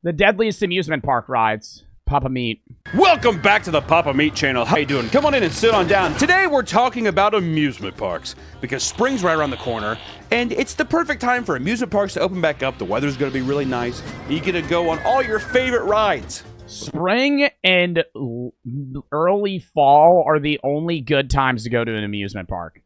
The Deadliest Amusement Park rides. Papa Meat. Welcome back to the Papa Meat channel. How you doing? Come on in and sit on down. Today we're talking about amusement parks because spring's right around the corner and it's the perfect time for amusement parks to open back up. The weather's going to be really nice. You get to go on all your favorite rides. Spring and early fall are the only good times to go to an amusement park.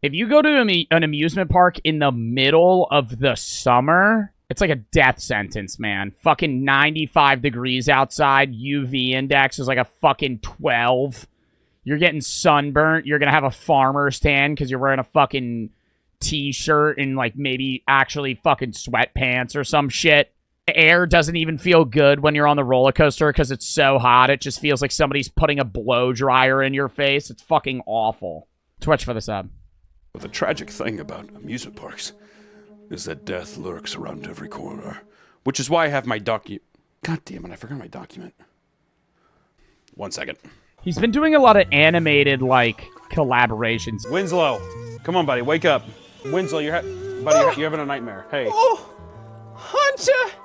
If you go to an amusement park in the middle of the summer, it's like a death sentence, man. Fucking 95 degrees outside. UV index is like a fucking 12. You're getting sunburnt. You're going to have a farmer's tan because you're wearing a fucking t-shirt and like maybe actually fucking sweatpants or some shit. The air doesn't even feel good when you're on the roller coaster because it's so hot. It just feels like somebody's putting a blow dryer in your face. It's fucking awful. Twitch for the sub. The tragic thing about amusement parks is that death lurks around every corner. Which is why I have my God damn it, I forgot my document. 1 second. He's been doing a lot of animated, like, collaborations. Winslow, come on, buddy, wake up. Winslow, you're having a nightmare. Hey. Oh, Hunter!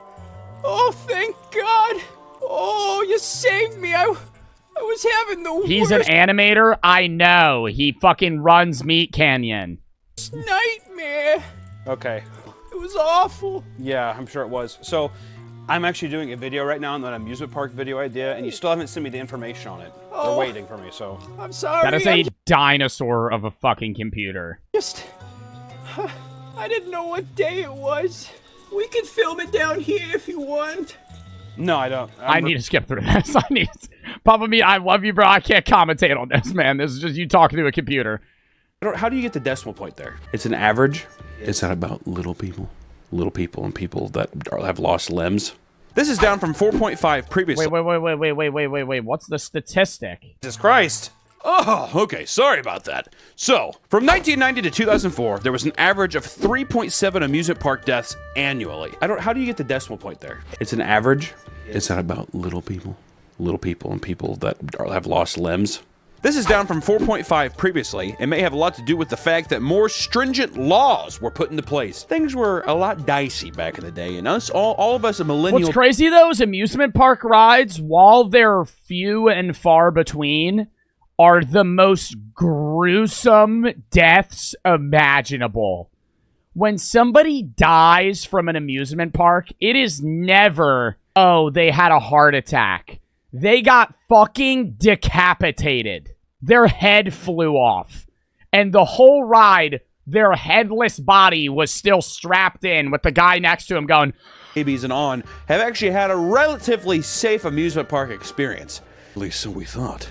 Oh, thank God! Oh, you saved me. I was having the He's an animator? I know. He fucking runs Meat Canyon. nightmare. Okay. It was awful. Yeah, I'm sure it was. So, I'm actually doing a video right now on an amusement park video idea, and you still haven't sent me the information on it. Oh. They're waiting for me, so. I'm sorry. That is a dinosaur of a fucking computer. I didn't know what day it was. We can film it down here if you want. No, I don't. I need to skip through this. Papa Meat, I love you, bro. I can't commentate on this, man. This is just you talking to a computer. How do you get the decimal point there? It's an average. Is that about little people? Little people and people that have lost limbs? This is down from 4.5 previously. Wait. What's the statistic? Jesus Christ. Oh, okay. Sorry about that. So, from 1990 to 2004, there was an average of 3.7 amusement park deaths annually. How do you get the decimal point there? It's an average. Is that about little people? Little people and people that have lost limbs? This is down from 4.5 previously, and may have a lot to do with the fact that more stringent laws were put into place. Things were a lot dicey back in the day, and all of us millennials. What's crazy, though, is amusement park rides, while they're few and far between, are the most gruesome deaths imaginable. When somebody dies from an amusement park, it is never, oh, they had a heart attack. They got fucking decapitated. Their head flew off. And the whole ride, their headless body was still strapped in with the guy next to him going, babies and on, have actually had a relatively safe amusement park experience. At least so we thought.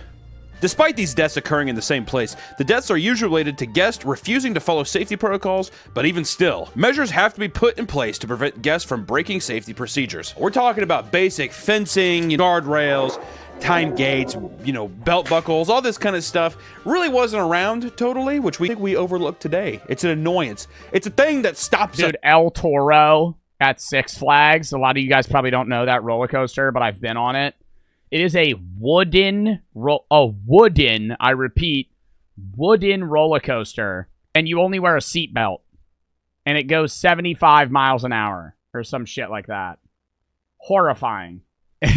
Despite these deaths occurring in the same place, the deaths are usually related to guests refusing to follow safety protocols, but even still, measures have to be put in place to prevent guests from breaking safety procedures. We're talking about basic fencing, guardrails, time gates, belt buckles, all this kind of stuff really wasn't around totally, which we think we overlook today. It's an annoyance. It's a thing that stops us. Dude, El Toro at Six Flags. A lot of you guys probably don't know that roller coaster, but I've been on it. It is a wooden roller coaster, and you only wear a seatbelt, and it goes 75 miles an hour or some shit like that. Horrifying.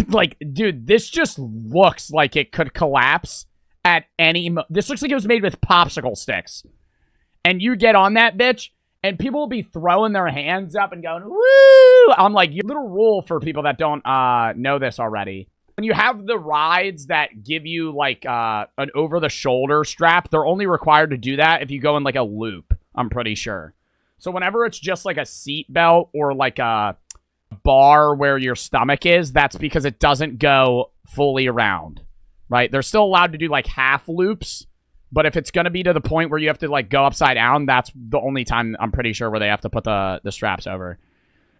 Like, dude, this just looks like it could collapse at any this looks like it was made with popsicle sticks. And you get on that bitch, and people will be throwing their hands up and going, woo! I'm like, your little rule for people that don't know this already. When you have the rides that give you, like, an over-the-shoulder strap, they're only required to do that if you go in, like, a loop, I'm pretty sure. So whenever it's just, like, a seat belt or, like, a bar where your stomach is, that's because it doesn't go fully around, right? They're still allowed to do, like, half loops, but if it's going to be to the point where you have to, like, go upside down, that's the only time, I'm pretty sure, where they have to put the straps over.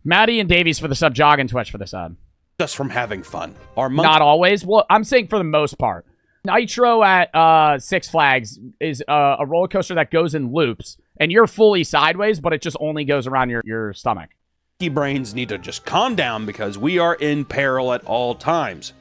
Maddie and Davies for the sub, Jog and Twitch for the sub. Us from having fun. Not always. Well, I'm saying for the most part. Nitro at Six Flags is a roller coaster that goes in loops, and you're fully sideways, but it just only goes around your stomach. Brains need to just calm down because we are in peril at all times.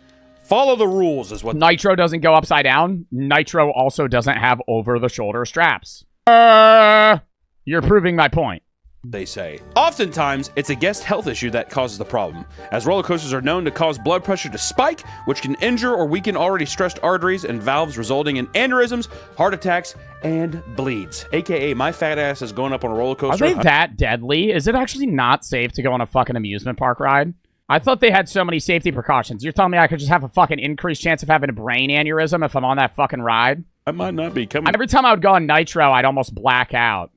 Follow the rules is what... Nitro doesn't go upside down. Nitro also doesn't have over-the-shoulder straps. You're proving my point. they say. Oftentimes, it's a guest health issue that causes the problem, as roller coasters are known to cause blood pressure to spike, which can injure or weaken already stressed arteries and valves, resulting in aneurysms, heart attacks, and bleeds. AKA, my fat ass is going up on a roller coaster. Are they that deadly? Is it actually not safe to go on a fucking amusement park ride? I thought they had so many safety precautions. You're telling me I could just have a fucking increased chance of having a brain aneurysm if I'm on that fucking ride? I might not be coming. Every time I would go on Nitro, I'd almost black out.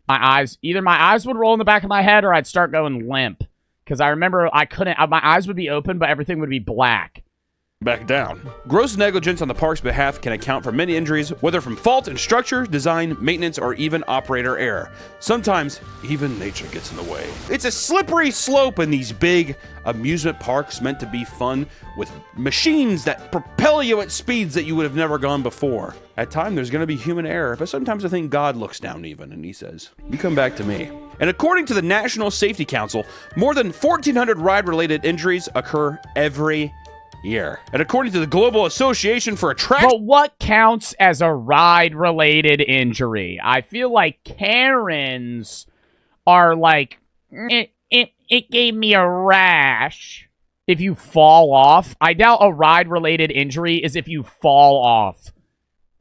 Either my eyes would roll in the back of my head or I'd start going limp. Because I remember I couldn't, my eyes would be open, but everything would be black. Back down. Gross negligence on the park's behalf can account for many injuries, whether from fault in structure, design, maintenance, or even operator error. Sometimes, even nature gets in the way. It's a slippery slope in these big amusement parks meant to be fun, with machines that propel you at speeds that you would have never gone before. At times, there's going to be human error, but sometimes I think God looks down even, and he says, "You come back to me." And according to the National Safety Council, more than 1,400 ride-related injuries occur every year. And according to the Global Association for Attraction... But what counts as a ride-related injury? I feel like Karens are like, it gave me a rash. If you fall off, I doubt a ride-related injury is if you fall off.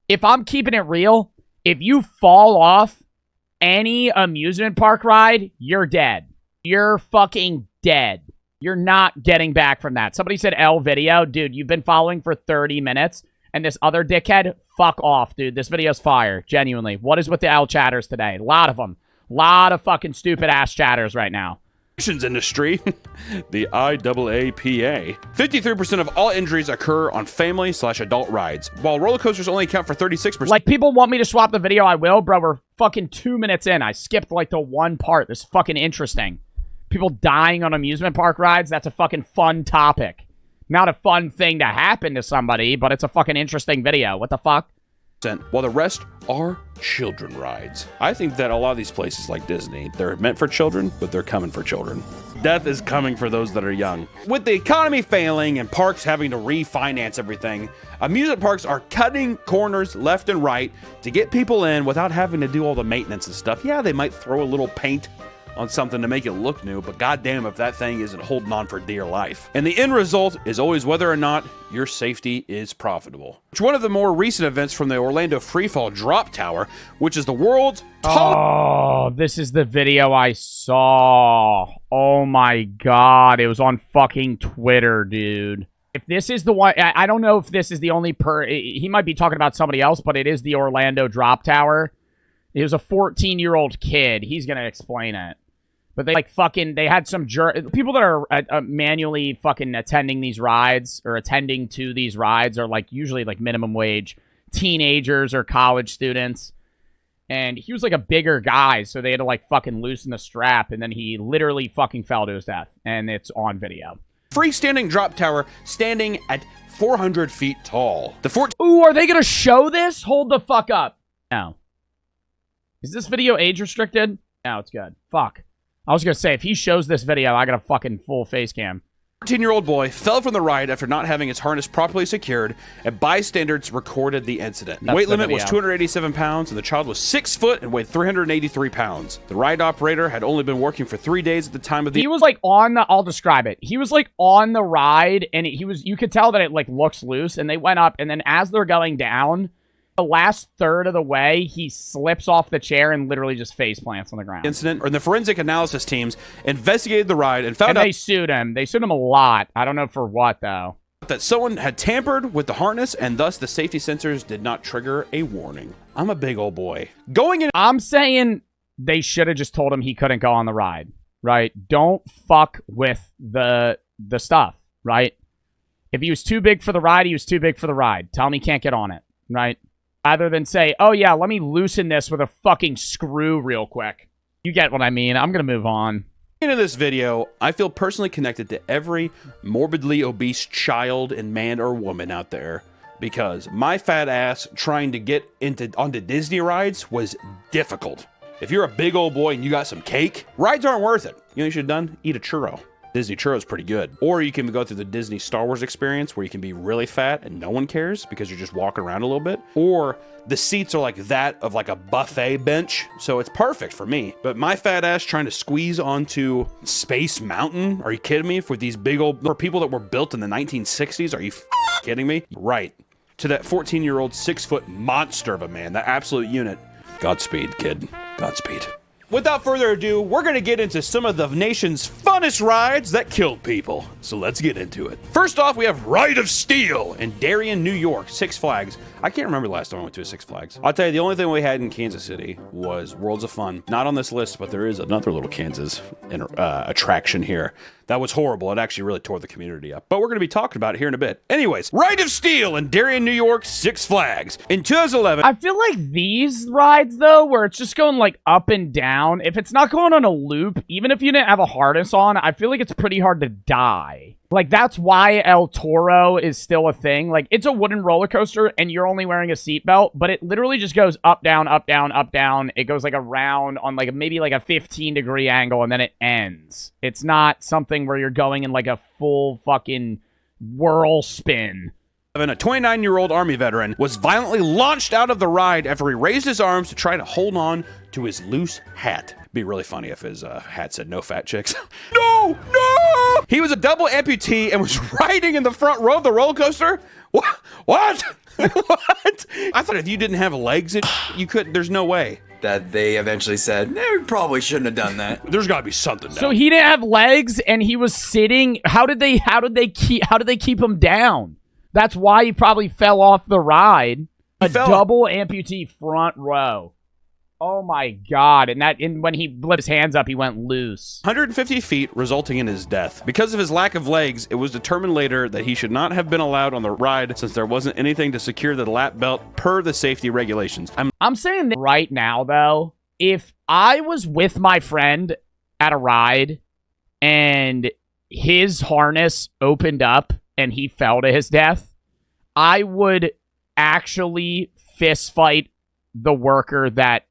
If I'm keeping it real, if you fall off any amusement park ride, you're dead. You're fucking dead. You're not getting back from that. Somebody said L video. Dude, you've been following for 30 minutes, and this other dickhead, fuck off, dude. This video's fire. Genuinely. What is with the L chatters today? A lot of them. A lot of fucking stupid-ass chatters right now. Industry, the IAAPA. 53% of all injuries occur on family/adult rides, while roller coasters only account for 36%. Like, people want me to swap the video, I will, bro. We're fucking 2 minutes in. I skipped, like, the one part. This is fucking interesting. People dying on amusement park rides, that's a fucking fun topic. Not a fun thing to happen to somebody, but it's a fucking interesting video. What the fuck? While the rest are children rides. I think that a lot of these places like Disney, they're meant for children, but they're coming for children. Death is coming for those that are young. With the economy failing and parks having to refinance everything, amusement parks are cutting corners left and right to get people in without having to do all the maintenance and stuff. Yeah, they might throw a little paint on something to make it look new, but goddamn if that thing isn't holding on for dear life. And the end result is always whether or not your safety is profitable. It's one of the more recent events from the Orlando Freefall Drop Tower, which is the world's Oh, this is the video I saw. Oh my god, it was on fucking Twitter, dude. If this is the one, I don't know if this is the only he might be talking about somebody else, but it is the Orlando Drop Tower. It was a 14-year-old kid. He's gonna explain it. But they they had some people that are manually fucking attending these rides or attending to these rides are like usually like minimum wage teenagers or college students. And he was like a bigger guy, so they had to like fucking loosen the strap, and then he literally fucking fell to his death, and it's on video. Freestanding drop tower standing at 400 feet tall. Ooh, are they gonna show this? Hold the fuck up. No. Is this video age restricted? No, it's good. Fuck. I was gonna say, if he shows this video, I got a fucking full face cam. 14-year-old boy fell from the ride after not having his harness properly secured, and bystanders recorded the incident. The weight limit was 287 pounds, and the child was 6 foot and weighed 383 pounds. The ride operator had only been working for 3 days at the time of the... He was like on the... I'll describe it. He was like on the ride, and you could tell that it like looks loose, and they went up, and then as they're going down, the last third of the way, he slips off the chair and literally just face plants on the ground. Incident, or the forensic analysis teams investigated the ride and found out they sued him. They sued him a lot. I don't know for what, though. That someone had tampered with the harness, and thus the safety sensors did not trigger a warning. I'm a big old boy. Going in... I'm saying they should have just told him he couldn't go on the ride, right? Don't fuck with the stuff, right? If he was too big for the ride, he was too big for the ride. Tell him he can't get on it, right? Rather than say, oh yeah, let me loosen this with a fucking screw real quick. You get what I mean. I'm going to move on. In this video, I feel personally connected to every morbidly obese child and man or woman out there, because my fat ass trying to get onto Disney rides was difficult. If you're a big old boy and you got some cake, rides aren't worth it. You know what you should have done? Eat a churro. Disney Churro is pretty good. Or you can go through the Disney Star Wars experience where you can be really fat and no one cares because you're just walking around a little bit. Or the seats are like that of like a buffet bench. So it's perfect for me. But my fat ass trying to squeeze onto Space Mountain? Are you kidding me? For these big old, for people that were built in the 1960s? Are you kidding me? Right. To that 14-year-old 6-foot monster of a man, that absolute unit. Godspeed, kid. Godspeed. Without further ado, we're going to get into some of the nation's funnest rides that killed people. So let's get into it. First off, we have Ride of Steel in Darien, New York, Six Flags. I can't remember the last time I went to a Six Flags. I'll tell you, the only thing we had in Kansas City was Worlds of Fun. Not on this list, but there is another little Kansas attraction here. That was horrible. It actually really tore the community up. But we're going to be talking about it here in a bit. Anyways, Ride of Steel in Darien, New York, Six Flags. In 2011... I feel like these rides, though, where it's just going, like, up and down, if it's not going on a loop, even if you didn't have a harness on, I feel like it's pretty hard to die. Like, that's why El Toro is still a thing. Like, it's a wooden roller coaster, and you're only wearing a seatbelt, but it literally just goes up, down, up, down, up, down. It goes, like, around on, like, maybe, like, a 15-degree angle, and then it ends. It's not something where you're going in, like, a full fucking whirl spin. A 29-year-old Army veteran was violently launched out of the ride after he raised his arms to try to hold on to his loose hat. It'd be really funny if his hat said "No fat chicks." No! He was a double amputee and was riding in the front row of the roller coaster. What? What? I thought if you didn't have legs, you couldn't. There's no way. That they eventually said, no, we probably shouldn't have done that. There's got to be something. So he didn't have legs and he was sitting. How did they keep him down? That's why he probably fell off the ride. Double amputee front row. Oh my God. And when he lifted his hands up, he went loose. 150 feet, resulting in his death. Because of his lack of legs, it was determined later that he should not have been allowed on the ride since there wasn't anything to secure the lap belt per the safety regulations. I'm saying that right now, though, if I was with my friend at a ride and his harness opened up and he fell to his death, I would actually fist fight the worker that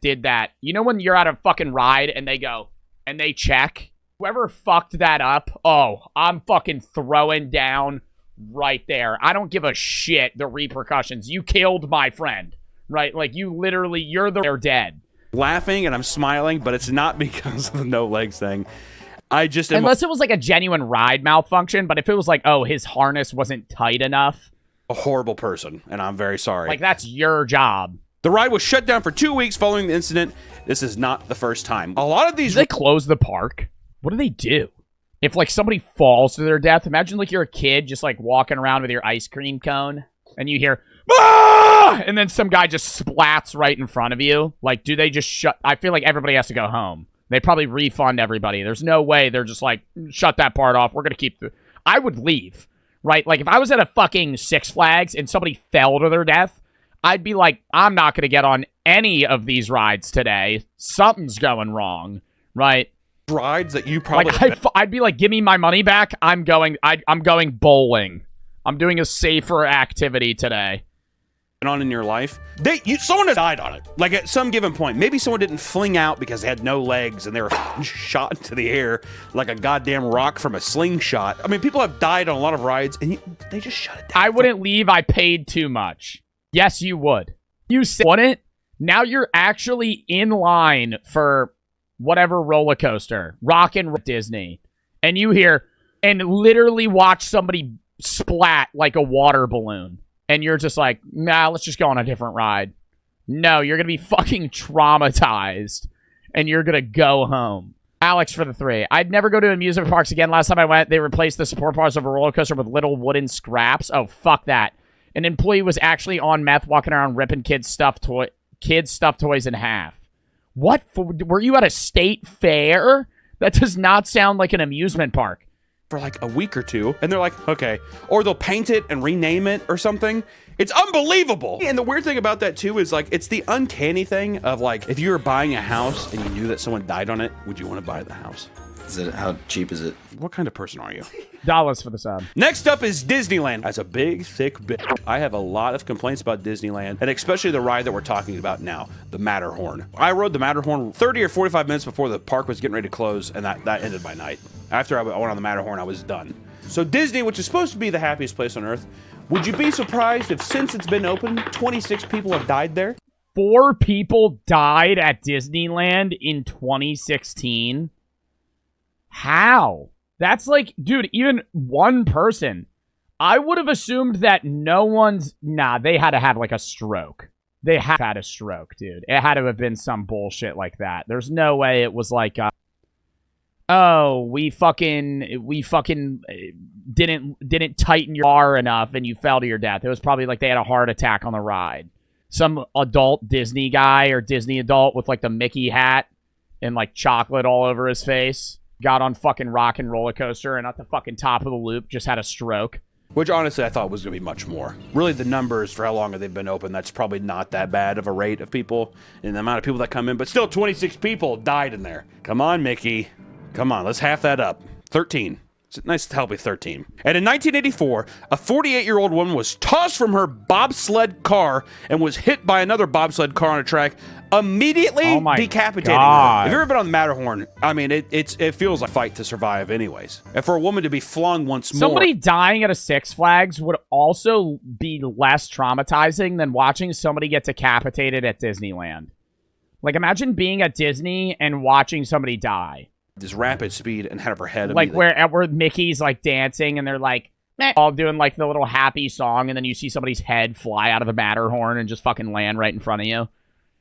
did that. You know when you're at a fucking ride and they go and they check? Whoever fucked that up, oh, I'm fucking throwing down right there. I don't give a shit the repercussions. You killed my friend, right? Like, they're dead. Laughing and I'm smiling, but it's not because of the no legs thing. Unless it was like a genuine ride malfunction, but if it was like, oh, his harness wasn't tight enough. A horrible person, and I'm very sorry. Like, that's your job. The ride was shut down for 2 weeks following the incident. This is not the first time. A lot of these... Do they close the park? What do they do? If, like, somebody falls to their death, imagine, like, you're a kid just, like, walking around with your ice cream cone, and you hear, "Ah!" And then some guy just splats right in front of you. Like, do they just shut... I feel like everybody has to go home. They probably refund everybody. There's no way they're just like, shut that part off. We're going to keep... I would leave, right? Like, if I was at a fucking Six Flags and somebody fell to their death, I'd be like, I'm not going to get on any of these rides today. Something's going wrong, right? Rides that you probably... Like, I'd be like, give me my money back. I'm going bowling. I'm doing a safer activity today. On in your life, someone has died on it. Like, at some given point, maybe someone didn't fling out because they had no legs and they were shot into the air like a goddamn rock from a slingshot. I mean, people have died on a lot of rides and they just shut it down. I wouldn't leave. I paid too much. Yes, you would. You wouldn't. Now you're actually in line for whatever roller coaster, Rockin' Disney, and you hear and literally watch somebody splat like a water balloon. And you're just like, nah, let's just go on a different ride. No, you're going to be fucking traumatized. And you're going to go home. Alex for the 3. I'd never go to amusement parks again. Last time I went, they replaced the support bars of a roller coaster with little wooden scraps. Oh, fuck that. An employee was actually on meth walking around ripping kids' stuffed toys in half. What? Were you at a state fair? That does not sound like an amusement park. For like a week or two, and they're like, okay. Or they'll paint it and rename it or something. It's unbelievable. And the weird thing about that too is like, it's the uncanny thing of like, if you were buying a house and you knew that someone died on it, would you want to buy the house? How cheap is it? What kind of person are you? Dollars for the sub. Next up is Disneyland. As a big, thick bitch, I have a lot of complaints about Disneyland, and especially the ride that we're talking about now, the Matterhorn. I rode the Matterhorn 30 or 45 minutes before the park was getting ready to close, and that ended my night. After I went on the Matterhorn, I was done. So Disney, which is supposed to be the happiest place on earth, would you be surprised if since it's been open, 26 people have died there? 4 people died at Disneyland in 2016? How? That's like, dude, even one person. I would have assumed that no one's... Nah, they had to have, like, a stroke. They had a stroke, dude. It had to have been some bullshit like that. There's no way it was like, oh, we fucking didn't tighten your bar enough and you fell to your death. It was probably like they had a heart attack on the ride. Some adult Disney guy or Disney adult with, like, the Mickey hat and, like, chocolate all over his face got on fucking Rock and Roller Coaster and at the fucking top of the loop just had a stroke. Which, honestly, I thought was going to be much more. Really, the numbers for how long they've been open, that's probably not that bad of a rate of people and the amount of people that come in. But still, 26 people died in there. Come on, Mickey. Come on, let's half that up. 13. It's nice to help with 13. And in 1984, a 48-year-old woman was tossed from her bobsled car and was hit by another bobsled car on a track, immediately decapitating her. If you've ever been on the Matterhorn, I mean, it feels like a fight to survive anyways. And for a woman to be flung once more... Somebody dying at a Six Flags would also be less traumatizing than watching somebody get decapitated at Disneyland. Like, imagine being at Disney and watching somebody die. This rapid speed and head of her head. Like where Mickey's like dancing and they're like all doing like the little happy song, and then you see somebody's head fly out of the Matterhorn and just fucking land right in front of you.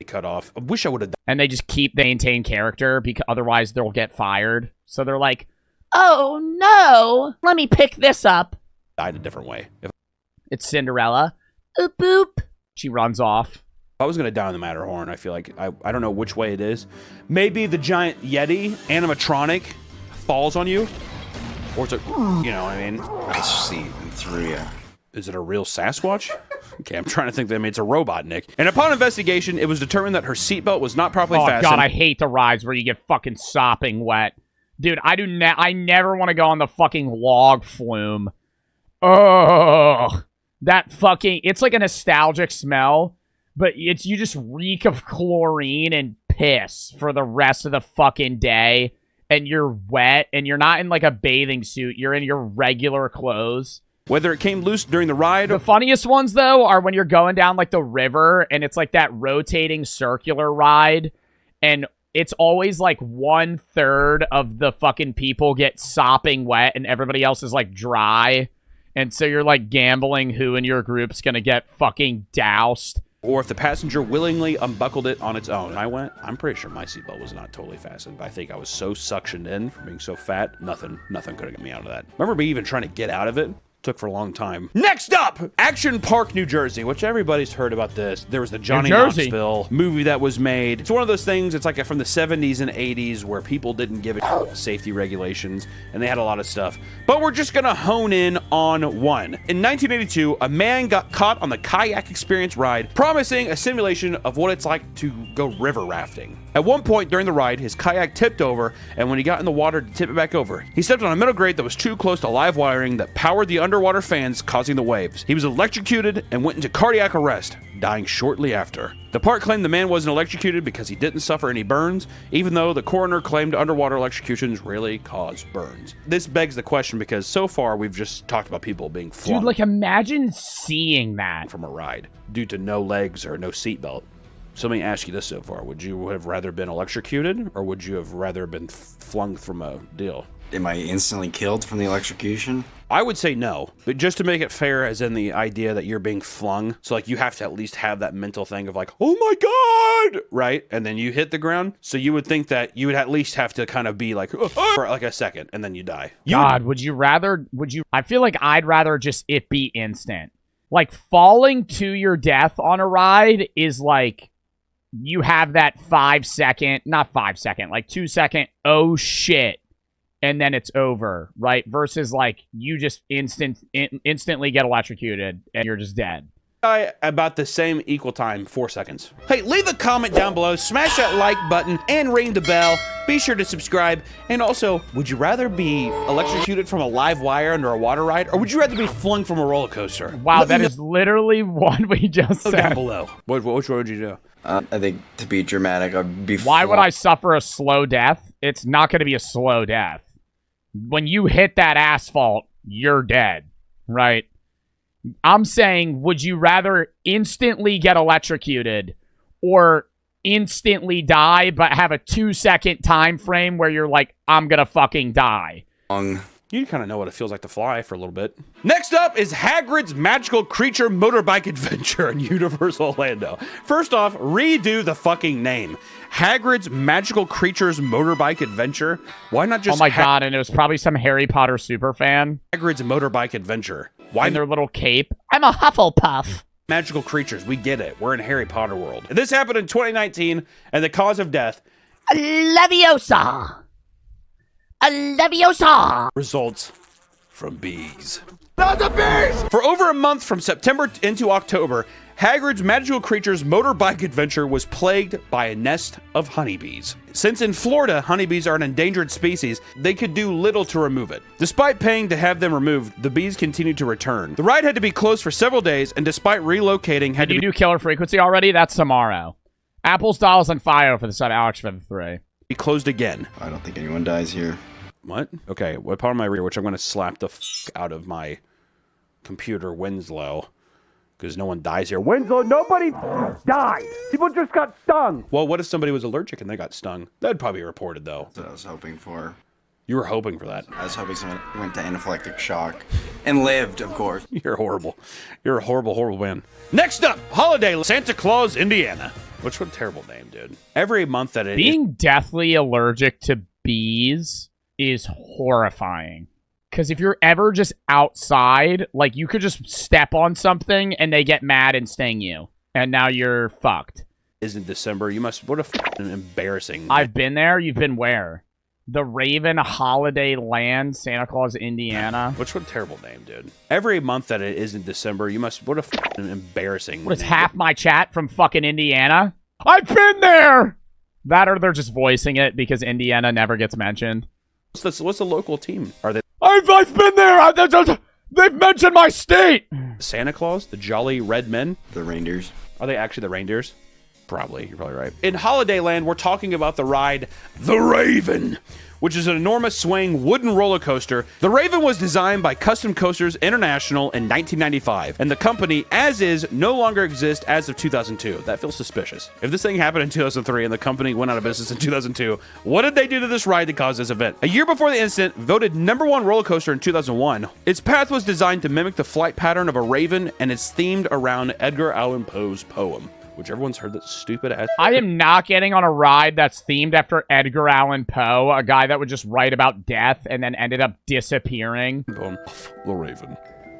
Cut off. I wish I would have. And they just maintain character because otherwise they'll get fired. So they're like, oh no, let me pick this up. Died a different way. It's Cinderella. Boop boop. She runs off. If I was going to die on the Matterhorn, I feel like, I don't know which way it is. Maybe the giant Yeti animatronic falls on you. Or it's like, you know what I mean? I see through you. Is it a real Sasquatch? Okay, I'm trying to think that it's a robot, Nick. And upon investigation, it was determined that her seatbelt was not properly fastened. Oh, God, I hate the rides where you get fucking sopping wet. Dude, I never want to go on the fucking log flume. Oh, that fucking... It's like a nostalgic smell. But you just reek of chlorine and piss for the rest of the fucking day. And you're wet. And you're not in like a bathing suit. You're in your regular clothes. Whether it came loose during the ride. The funniest ones, though, are when you're going down like the river. And it's like that rotating circular ride. And it's always like 1/3 of the fucking people get sopping wet. And everybody else is like dry. And so you're like gambling who in your group's going to get fucking doused. Or if the passenger willingly unbuckled it on its own. I'm pretty sure my seatbelt was not totally fastened, but I think I was so suctioned in from being so fat, nothing could have got me out of that. Remember me even trying to get out of it? Took for a long time. Next up, Action Park, New Jersey, which everybody's heard about this. There was the Johnny Knoxville movie that was made. It's one of those things, it's like from the 70s and 80s where people didn't give it safety regulations, and they had a lot of stuff. But we're just gonna hone in on one. In 1982, a man got caught on the kayak experience ride, promising a simulation of what it's like to go river rafting. At one point during the ride, his kayak tipped over, and when he got in the water to tip it back over, he stepped on a metal grate that was too close to live wiring that powered the underwater fans, causing the waves. He was electrocuted and went into cardiac arrest, dying shortly after. The park claimed the man wasn't electrocuted because he didn't suffer any burns, even though the coroner claimed underwater electrocutions really cause burns. This begs the question because so far we've just talked about people being flung. Dude, like imagine seeing that from a ride due to no legs or no seatbelt. So let me ask you this so far. Would you have rather been electrocuted or would you have rather been flung from a deal? Am I instantly killed from the electrocution? I would say no, but just to make it fair as in the idea that you're being flung. So like you have to at least have that mental thing of like, oh my God, right? And then you hit the ground. So you would think that you would at least have to kind of be like, for like a second and then you die. Would you rather, I feel like I'd rather just it be instant. Like falling to your death on a ride is like, you have that 5 second, not 5 second, like 2 second, oh shit. And then it's over, right? Versus like you just instantly get electrocuted and you're just dead. about the same equal time, 4 seconds. Hey, leave a comment down below, smash that like button, and ring the bell. Be sure to subscribe. And also, would you rather be electrocuted from a live wire under a water ride, or would you rather be flung from a roller coaster? Wow, that is literally what we just said. Down below. Which one would you do? I think to be dramatic, I'd be. Why would I suffer a slow death? It's not going to be a slow death. When you hit that asphalt, you're dead, right? I'm saying, would you rather instantly get electrocuted or instantly die but have a 2-second time frame where you're like, I'm gonna fucking die? You kind of know what it feels like to fly for a little bit. Next up is Hagrid's Magical Creature Motorbike Adventure in Universal Orlando. First off, redo the fucking name. Hagrid's Magical Creatures Motorbike Adventure. Why not just Oh my god, and it was probably some Harry Potter super fan. Hagrid's Motorbike Adventure. Why in their little cape? I'm a Hufflepuff. Magical creatures, we get it. We're in Harry Potter world. This happened in 2019, and the cause of death... Leviosa! Leviosa! Results from bees. Not the bees! For over a month from September into October, Hagrid's Magical Creatures Motorbike Adventure was plagued by a nest of honeybees. Since in Florida, honeybees are an endangered species, they could do little to remove it. Despite paying to have them removed, the bees continued to return. The ride had to be closed for several days, and despite relocating, had Did you to do Killer Frequency already? That's tomorrow. Apples, Dolls, and Fio for the side. Alex for the 3. be closed again. I don't think anyone dies here. What? Okay, what part of my rear, which I'm going to slap the out of my computer, Winslow. Because no one dies here. Winslow, nobody died. People just got stung. Well, what if somebody was allergic and they got stung? That'd probably be reported, though. That's what I was hoping for. You were hoping for that. I was hoping someone went to anaphylactic shock. And lived, of course. You're horrible. You're a horrible, horrible man. Next up, Holiday Santa Claus, Indiana. Which, what a terrible name, dude. Every month that it Being deathly allergic to bees is horrifying. Because if you're ever just outside, like, you could just step on something and they get mad and sting you. And now you're fucked. Isn't December. You must... What a f***ing embarrassing... I've been there. You've been where? The Raven Holiday Land, Santa Claus, Indiana. Which, what a terrible name, dude. Every month that it isn't December, you must... What a f***ing embarrassing... What is half my chat from fucking Indiana? I've been there! That or they're just voicing it because Indiana never gets mentioned. What's the local team? Are they... I've been there! They've mentioned my state! Santa Claus? The Jolly Red Men? The reindeers. Are they actually the reindeers? Probably. You're probably right. In Holiday Land, we're talking about the ride The Raven, which is an enormous swaying wooden roller coaster. The Raven was designed by Custom Coasters International in 1995, and the company, as is, no longer exists as of 2002. That feels suspicious. If this thing happened in 2003 and the company went out of business in 2002, what did they do to this ride to cause this event? A year before the incident, voted #1 roller coaster in 2001, its path was designed to mimic the flight pattern of a raven, and it's themed around Edgar Allan Poe's poem. Which everyone's heard that stupid ass. I am not getting on a ride that's themed after Edgar Allan Poe, a guy that would just write about death and then ended up disappearing. The Raven,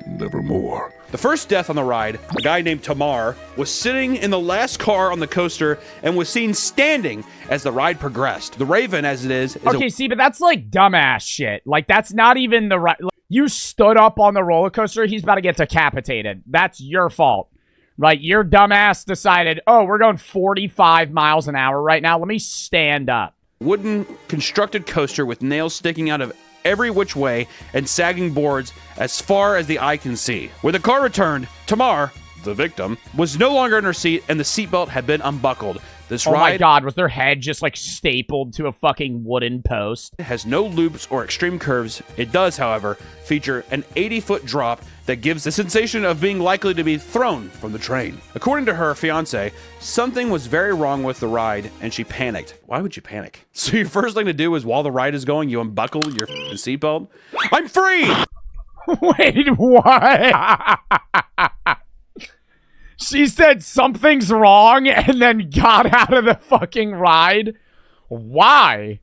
nevermore. The first death on the ride, a guy named Tamar, was sitting in the last car on the coaster and was seen standing as the ride progressed. The Raven, as it is okay, see, but that's like dumbass shit. Like, that's not even the right... Like, you stood up on the roller coaster, he's about to get decapitated. That's your fault. Like, your dumbass decided, oh, we're going 45 miles an hour right now. Let me stand up. Wooden constructed coaster with nails sticking out of every which way and sagging boards as far as the eye can see. When the car returned, Tamar, the victim, was no longer in her seat and the seatbelt had been unbuckled. This oh ride my god, was their head just like stapled to a fucking wooden post? Has no loops or extreme curves. It does, however, feature an 80-foot drop that gives the sensation of being likely to be thrown from the train. According to her fiance, something was very wrong with the ride and she panicked. Why would you panic? So your first thing to do is while the ride is going, you unbuckle your seatbelt? I'm free! Wait, what? She said something's wrong and then got out of the fucking ride? Why?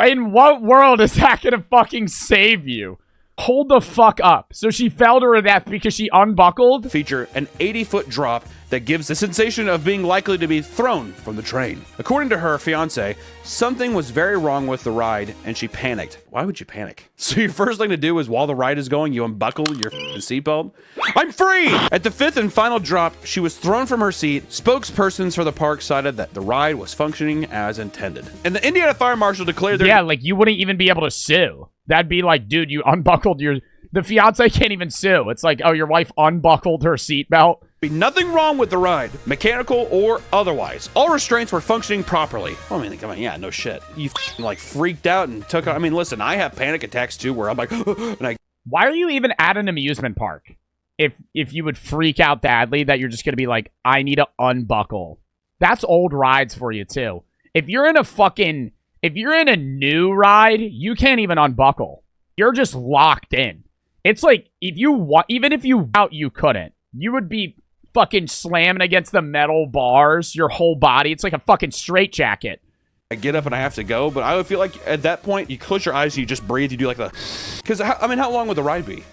In what world is that gonna fucking save you? Hold the fuck up. So she fell to her death because she unbuckled? Feature an 80-foot drop that gives the sensation of being likely to be thrown from the train. According to her fiance, something was very wrong with the ride and she panicked. Why would you panic? So your first thing to do is while the ride is going, you unbuckle your seatbelt? I'm free! At the 5th and final drop, she was thrown from her seat. Spokespersons for the park cited that the ride was functioning as intended. And the Indiana Fire Marshal declared Yeah, like you wouldn't even be able to sue. That'd be like, dude, you unbuckled your... The fiance can't even sue. It's like, oh, your wife unbuckled her seatbelt. be nothing wrong with the ride, mechanical or otherwise. All restraints were functioning properly. Well, I mean, come on, yeah, no shit. You like freaked out and took. I mean, listen, I have panic attacks too, where I'm like, and I. Why are you even at an amusement park? If you would freak out badly that you're just gonna be like, I need to unbuckle. That's old rides for you too. If you're in a new ride, you can't even unbuckle. You're just locked in. It's like, even if you out, you couldn't. You would be fucking slamming against the metal bars, your whole body. It's like a fucking straitjacket. I get up and I have to go, but I would feel like at that point, you close your eyes and you just breathe. You do like the, because I mean, how long would the ride be?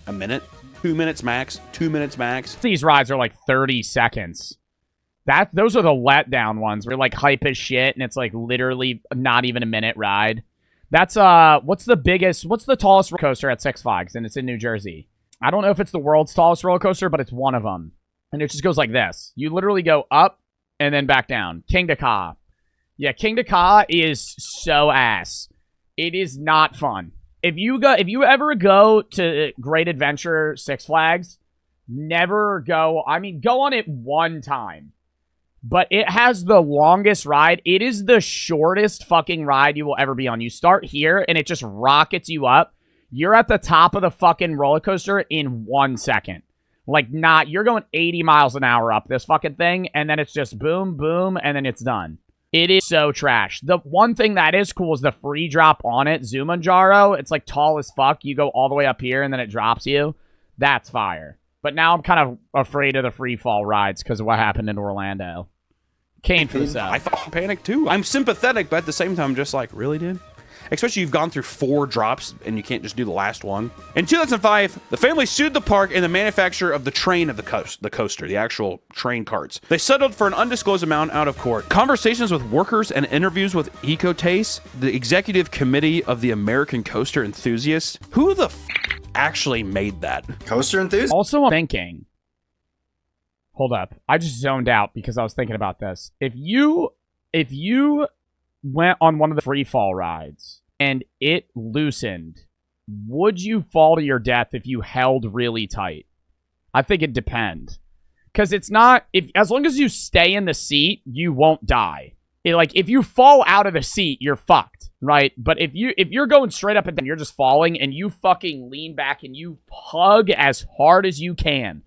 A minute? 2 minutes max? 2 minutes max? These rides are like 30 seconds. Those are the letdown ones where like hype as shit and it's like literally not even a minute ride. That's what's the tallest roller coaster at Six Flags, and it's in New Jersey. I don't know if it's the world's tallest roller coaster, but it's one of them. And it just goes like this. You literally go up and then back down. King to Ka. Yeah, King to Ka is so ass. It is not fun. If you ever go to Great Adventure Six Flags, never go. I mean, go on it one time. But it has the longest ride. It is the shortest fucking ride you will ever be on. You start here, and it just rockets you up. You're at the top of the fucking roller coaster in 1 second. Like, you're going 80 miles an hour up this fucking thing, and then it's just boom, boom, and then it's done. It is so trash. The one thing that is cool is the free drop on it, Zumanjaro. It's like tall as fuck. You go all the way up here, and then it drops you. That's fire. But now I'm kind of afraid of the free fall rides because of what happened in Orlando. Came for the South. I fucking panicked too. I'm sympathetic, but at the same time, just like, really, dude? Especially you've gone through 4 drops and you can't just do the last one. In 2005, the family sued the park and the manufacturer of the train of the coaster, the actual train carts. They settled for an undisclosed amount out of court. Conversations with workers and interviews with Ecotaste, the executive committee of the American Coaster Enthusiasts. Who the actually made that? Coaster enthusiast? Also, I'm thinking. Hold up. I just zoned out because I was thinking about this. If you went on one of the free fall rides and it loosened, would you fall to your death if you held really tight? I think it depends. Because it's not, as long as you stay in the seat, you won't die. If you fall out of the seat, you're fucked, right? But if you're going straight up and down, you're just falling, and you fucking lean back and you hug as hard as you can.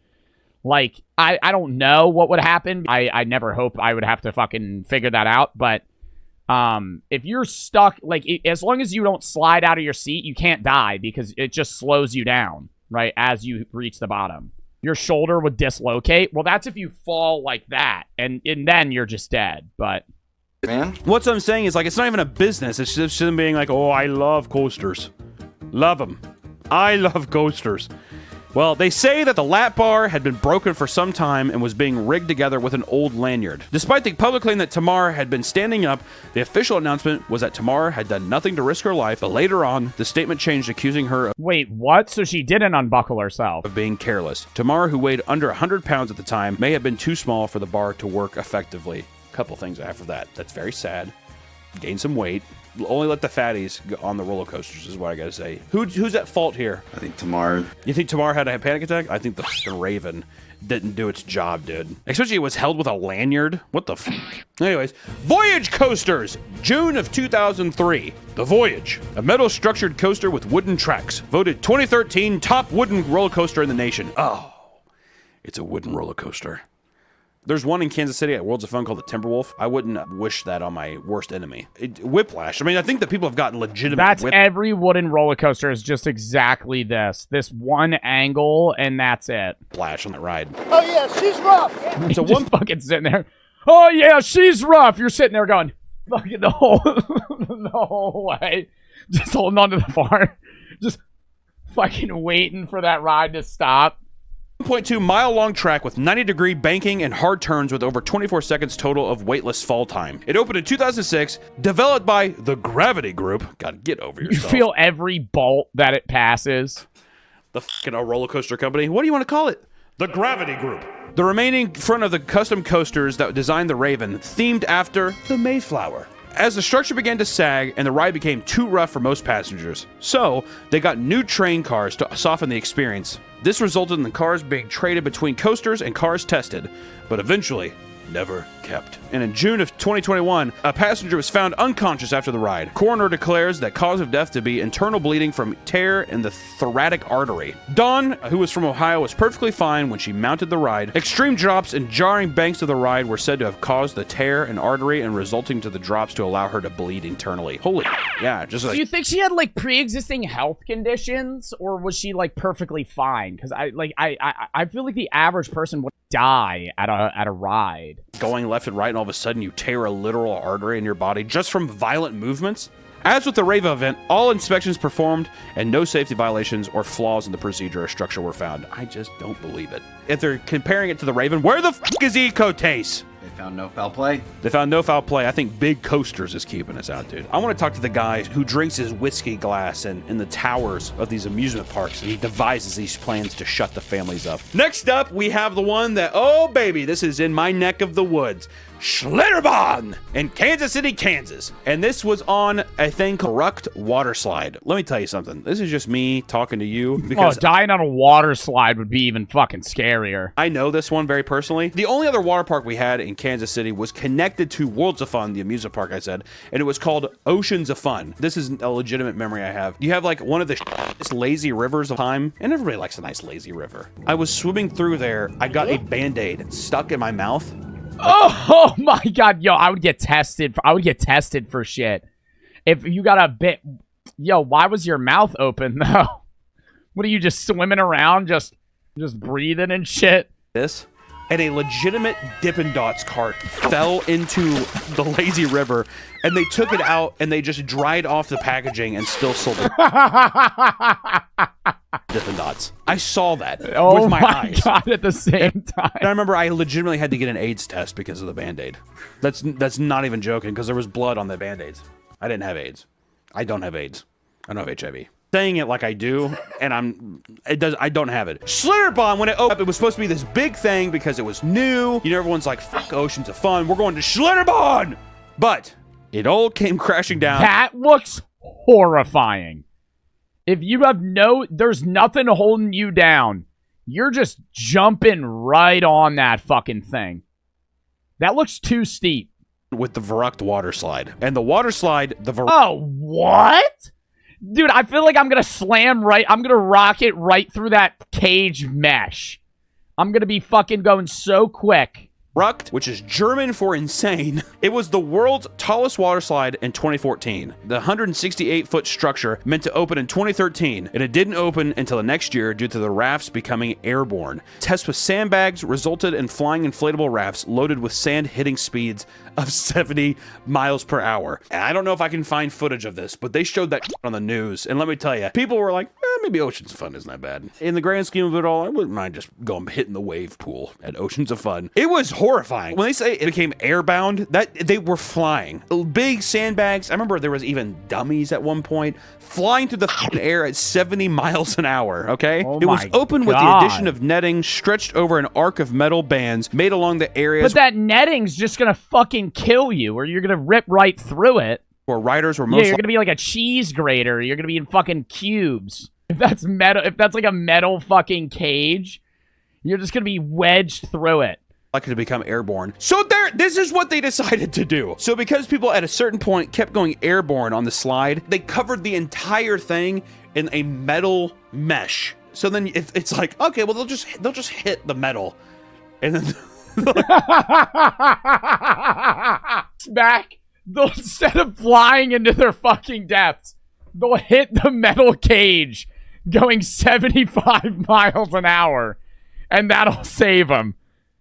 Like, I don't know what would happen. I never hope I would have to fucking figure that out, but if you're stuck, like, as long as you don't slide out of your seat, you can't die because it just slows you down, right, as you reach the bottom. Your shoulder would dislocate. Well, that's if you fall like that, and then you're just dead, but... Man, what I'm saying is, like, it's not even a business. It's just them being like, oh, I love coasters. Love them. I love coasters. Well, they say that the lap bar had been broken for some time and was being rigged together with an old lanyard. Despite the public claim that Tamar had been standing up, the official announcement was that Tamar had done nothing to risk her life, but later on, the statement changed, accusing her of... Wait, what? So she didn't unbuckle herself? ...of being careless. Tamar, who weighed under 100 pounds at the time, may have been too small for the bar to work effectively. Couple things after that. That's very sad. Gain some weight. Only let the fatties go on the roller coasters is what I gotta say. Who's at fault here? I think Tamar. You think Tamar had a panic attack? I think the fucking Raven didn't do its job, dude. Especially it was held with a lanyard. What the fuck? Anyways, Voyage Coasters, June of 2003. The Voyage, a metal-structured coaster with wooden tracks, voted 2013 top wooden roller coaster in the nation. Oh, it's a wooden roller coaster. There's one in Kansas City at Worlds of Fun called the Timberwolf. I wouldn't wish that on my worst enemy. Whiplash. I mean, I think that people have gotten legitimate That's every wooden roller coaster is just exactly this. This one angle, and that's it. Whiplash on that ride. Oh, yeah, she's rough. So one fucking sitting there. Oh, yeah, she's rough. You're sitting there going, fucking the whole way. Just holding on to the bar. Just... Fucking waiting for that ride to stop. 1.2-mile-long track with 90-degree banking and hard turns with over 24 seconds total of weightless fall time. It opened in 2006, developed by the Gravity Group. Gotta get over You yourself. feel every bolt that it passes. The fucking roller coaster company. What do you want to call it? The Gravity Group. The remaining front of the custom coasters that designed the Raven, themed after the Mayflower. As the structure began to sag and the ride became too rough for most passengers, so they got new train cars to soften the experience. This resulted in the cars being traded between coasters and cars tested, but eventually never kept. And in June of 2021, a passenger was found unconscious after the ride. Coroner declares that cause of death to be internal bleeding from tear in the thoracic artery. Dawn, who was from Ohio, was perfectly fine when she mounted the ride. Extreme drops and jarring banks of the ride were said to have caused the tear in artery and resulting to the drops to allow her to bleed internally. Holy, yeah, just like... Do you think she had like pre-existing health conditions, or was she like perfectly fine? Because I feel like the average person would die at a ride. Going left and right, and all of a sudden you tear a literal artery in your body just from violent movements? As with the Rava event, all inspections performed and no safety violations or flaws in the procedure or structure were found. I just don't believe it. If they're comparing it to the Raven, where the f*** is Ecotace? They found no foul play. They found no foul play. I think Big Coasters is keeping us out, dude. I want to talk to the guy who drinks his whiskey glass in the towers of these amusement parks, and he devises these plans to shut the families up. Next up, we have the one that, oh baby, this is in my neck of the woods. Schlitterbahn in Kansas City, Kansas. And this was on a thing called Rucked Water Slide. Let me tell you something. This is just me talking to you because dying on a water slide would be even fucking scarier. I know this one very personally. The only other water park we had in Kansas City was connected to Worlds of Fun, the amusement park I said, and it was called Oceans of Fun. This is a legitimate memory I have. You have like one of the lazy rivers of time, and everybody likes a nice lazy river. I was swimming through there. I got a Band-Aid stuck in my mouth. Oh my god, yo, I would get tested for shit. If you got a bit, yo, why was your mouth open though? What are you just swimming around, just breathing and shit? This and a legitimate Dippin' Dots cart fell into the lazy river, and they took it out and they just dried off the packaging and still sold it. Dippin' Dots. I saw that with my eyes. God, at the same time. And I remember I legitimately had to get an AIDS test because of the Band-Aid. That's not even joking, because there was blood on the Band-Aids. I didn't have AIDS. I don't have AIDS. I don't have HIV. Saying it like I do, and I don't have it. Schlitterbahn, when it opened, it was supposed to be this big thing because it was new. You know, everyone's like, fuck Oceans of Fun. We're going to Schlitterbahn! But it all came crashing down. That looks horrifying. If you have there's nothing holding you down. You're just jumping right on that fucking thing. That looks too steep. With the Verrucked water slide. And the water slide, Oh, what? Dude, I feel like I'm going to rocket right through that cage mesh. I'm going to be fucking going so quick. Verrucked, which is German for insane. It was the world's tallest water slide in 2014. The 168-foot structure meant to open in 2013, and it didn't open until the next year due to the rafts becoming airborne. Tests with sandbags resulted in flying inflatable rafts loaded with sand hitting speeds of 70 miles per hour. And I don't know if I can find footage of this, but they showed that on the news. And let me tell you, people were like, maybe Oceans of Fun isn't that bad. In the grand scheme of it all, I wouldn't mind just going hitting the wave pool at Oceans of Fun. It was horrifying. When they say it became airbound, that they were flying. Big sandbags. I remember there was even dummies at one point flying through the air at 70 miles an hour, okay? Oh it was my open with the God. addition of netting stretched over an arc of metal bands made along the areas But that netting's just going to fucking kill you, or you're going to rip right through it. where riders were Yeah, most you're going to be like a cheese grater. You're going to be in fucking cubes. If that's metal, if that's like a metal fucking cage, you're just going to be wedged through it. likely to become airborne. So this is what they decided to do. So because people at a certain point kept going airborne on the slide, they covered the entire thing in a metal mesh. So then if it's like, okay, well they'll just hit the metal, and then Smack. They'll, instead of flying into their fucking depths, they'll hit the metal cage going 75 miles an hour, and that'll save them.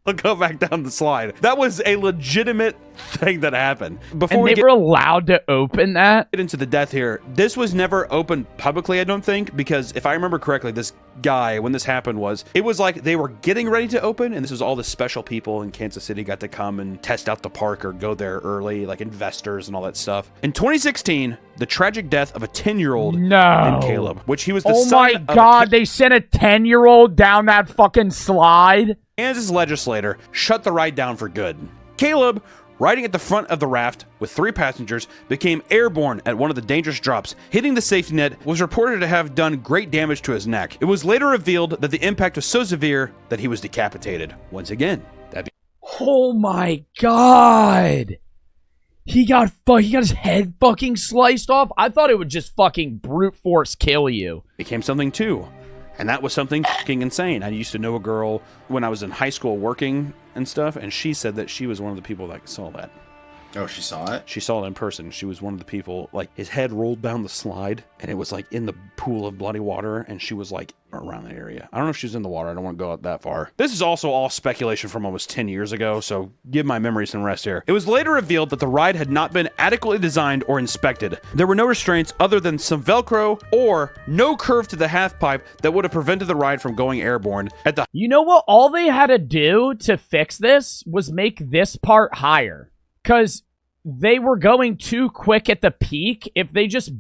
they'll go back down the slide. That was a legitimate thing that happened. Before And we they were allowed to open that? get into the death here, this was never opened publicly, I don't think, because if I remember correctly, this guy, when this happened, it was like they were getting ready to open, and this was all the special people in Kansas City got to come and test out the park or go there early, like investors and all that stuff. In 2016, the tragic death of a 10-year-old named Caleb, which he was the Oh son my of god, they sent a 10-year-old down that fucking slide? Kansas legislator shut the ride down for good. Caleb, riding at the front of the raft with 3 passengers, became airborne at one of the dangerous drops. Hitting the safety net was reported to have done great damage to his neck. It was later revealed that the impact was so severe that he was decapitated. Once again, Oh my god. He got his head fucking sliced off? I thought it would just fucking brute force kill you. became something too. And that was something fucking insane. I used to know a girl when I was in high school working and stuff, and she said that she was one of the people that saw that. Oh, she saw it? She saw it in person. She was one of the people, like, his head rolled down the slide, and it was, like, in the pool of bloody water, and she was, like, around the area. I don't know if she was in the water. I don't want to go out that far. This is also all speculation from almost 10 years ago, so give my memory some rest here. It was later revealed that the ride had not been adequately designed or inspected. There were no restraints other than some Velcro or no curve to the half pipe that would have prevented the ride from going airborne. You know what? All they had to do to fix this was make this part higher. Because they were going too quick at the peak. If they just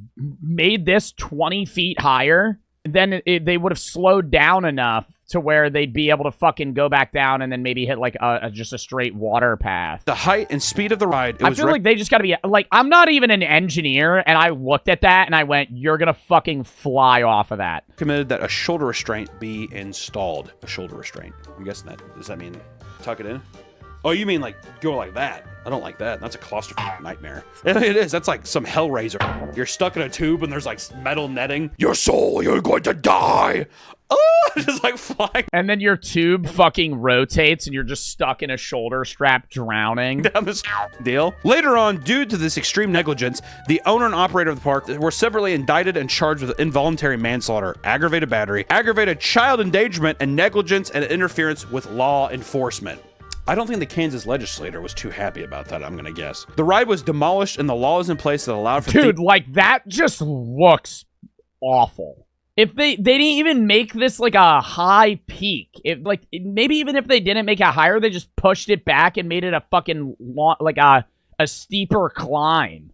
made this 20 feet higher, then they would have slowed down enough to where they'd be able to fucking go back down and then maybe hit like just a straight water path. The height and speed of the ride. I feel like they just got to be like, I'm not even an engineer, and I looked at that and I went, you're gonna fucking fly off of that. Recommended that a shoulder restraint be installed. A shoulder restraint. I'm guessing that, does that mean tuck it in? Oh, you mean like go like that? I don't like that. That's a claustrophobic nightmare. It is. That's like some Hellraiser. You're stuck in a tube and there's like metal netting. Your soul, you're going to die. Oh, just like flying And then your tube fucking rotates and you're just stuck in a shoulder strap drowning. down this deal. Later on, due to this extreme negligence, the owner and operator of the park were severally indicted and charged with involuntary manslaughter, aggravated battery, aggravated child endangerment, and negligence and interference with law enforcement. I don't think the Kansas legislator was too happy about that, I'm gonna guess. The ride was demolished and the laws in place that allowed for... Dude, like, that just looks awful. If they didn't even make this, like, a high peak. Maybe even if they didn't make it higher, they just pushed it back and made it a fucking, a steeper climb.